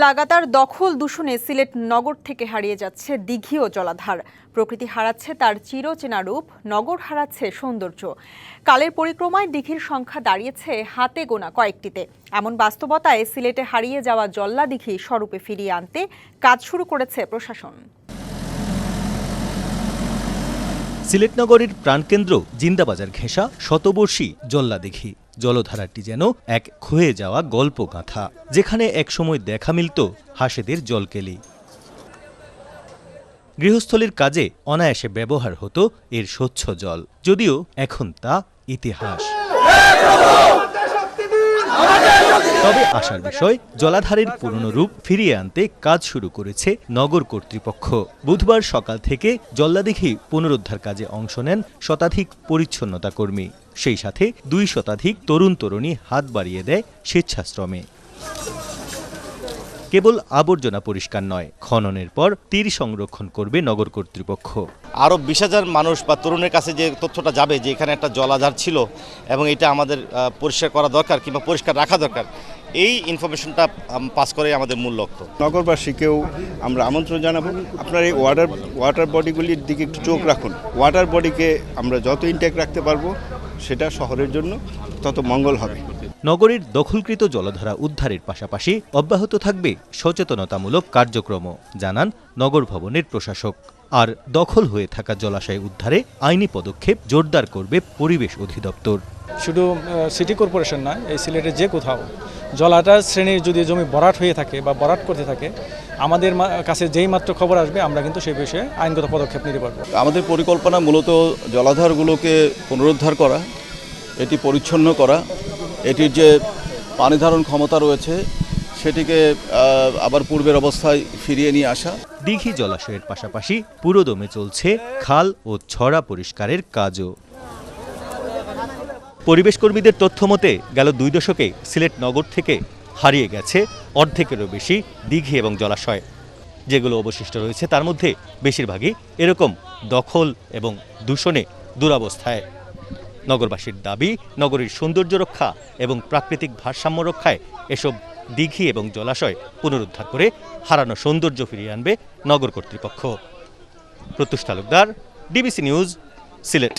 লাগাতার দখল দূষণে সিলেট নগর থেকে হারিয়ে যাচ্ছে দিঘি ও জলাধার। প্রকৃতি হারাচ্ছে তার চিরচেনা রূপ, নগর হারাচ্ছে সৌন্দর্য। কালের পরিক্রমায় দিঘির সংখ্যা দাঁড়িয়েছে হাতে গোনা কয়েকটিতে। এমন বাস্তবতায় সিলেটে হারিয়ে যাওয়া জল্লা দিঘি স্বরূপে ফিরিয়ে আনতে কাজ শুরু করেছে প্রশাসন। সিলেট নগরীর প্রাণকেন্দ্র জিন্দাবাজার ঘেঁষা শতবর্ষী জল্লা দিঘি। জলধারাটি যেন এক ক্ষয়ে যাওয়া গল্পগাথা, যেখানে একসময় দেখা মিলত হাঁসেদের জলকেলি। গৃহস্থলীর কাজে অনায়াসে ব্যবহার হতো এর স্বচ্ছ জল, যদিও এখন তা ইতিহাস। তবে আশার বিষয়, জলাধারের পুরনো রূপ ফিরিয়ে আনতে কাজ শুরু করেছে নগর কর্তৃপক্ষ। বুধবার সকাল থেকে জল্লাদিঘি পুনরুদ্ধার কাজে অংশ নেন শতাধিক পরিচ্ছন্নতা কর্মী। সেই সাথে 2 শতাধিক তরুণ তরুণী হাত বাড়িয়ে দেয় স্বেচ্ছাশ্রমে। কেবল আবর্জনা পরিষ্কার নয়, খননের পর তীর সংরক্ষণ করবে নগর কর্তৃপক্ষ। আরও 20,000 মানুষ বা তরুণের কাছে যে তথ্যটা যাবে যে এখানে একটা জলাধার ছিল এবং এটা আমাদের পরিষ্কার করা দরকার কিংবা পরিষ্কার রাখা দরকার, এই ইনফরমেশনটা পাস করে আমাদের মূল লক্ষ্য। নগরবাসীকেও আমরা আমন্ত্রণ জানাবো, আপনার এই ওয়াটার বডিগুলির দিকে একটু চোখ রাখুন। ওয়াটার বডিকে আমরা যত ইনটেক্ট রাখতে পারবো, সেটা শহরের জন্য তত মঙ্গল হবে। নগরীর দখলকৃত জলধারা উদ্ধারের পাশাপাশি অব্যাহত থাকবে সচেতনতামূলক কার্যক্রম, জানান নগর ভবনের প্রশাসক। আর দখল হয়ে থাকা জলাশয় উদ্ধারে আইনি পদক্ষেপ জোরদার করবে পরিবেশ অধিদপ্তর। শুধু সিটি কর্পোরেশন নয়, এই সিলেটের যে কোথাও জলাধার শ্রেণীর যদি জমি ভরাট হয়ে থাকে বা ভরাট করতে থাকে, আমাদের কাছে যেই মাত্র খবর আসবে আমরা কিন্তু সেই বিষয়ে আইনগত পদক্ষেপ নিতে পারবো। আমাদের পরিকল্পনা মূলত জলাধারগুলোকে পুনরুদ্ধার করা, এটি পরিচ্ছন্ন করা, এটির যে পানি ধারণ ক্ষমতা রয়েছে সেটিকে আবার পূর্বের অবস্থায় ফিরিয়ে নিয়ে আসা। দিঘি জলাশয়ের পাশাপাশি পুরোদমে চলছে খাল ও ছড়া পরিষ্কারের কাজও। পরিবেশ কর্মীদের তথ্য মতে গেল 2 দশকে সিলেট নগর থেকে হারিয়ে গেছে অর্ধেকেরও বেশি দিঘি এবং জলাশয়। যেগুলো অবশিষ্ট রয়েছে তার মধ্যে বেশিরভাগই এরকম দখল এবং দূষণে দুরবস্থায়। নগরবাসীর দাবি, নগরীর সৌন্দর্য রক্ষা এবং প্রাকৃতিক ভারসাম্য রক্ষায় এসব দিঘি এবং জলাশয় পুনরুদ্ধার করে হারানো সৌন্দর্য ফিরিয়ে আনবে নগর কর্তৃপক্ষ। প্রত্যুষ তালুকদার, ডিবিসি নিউজ, সিলেট।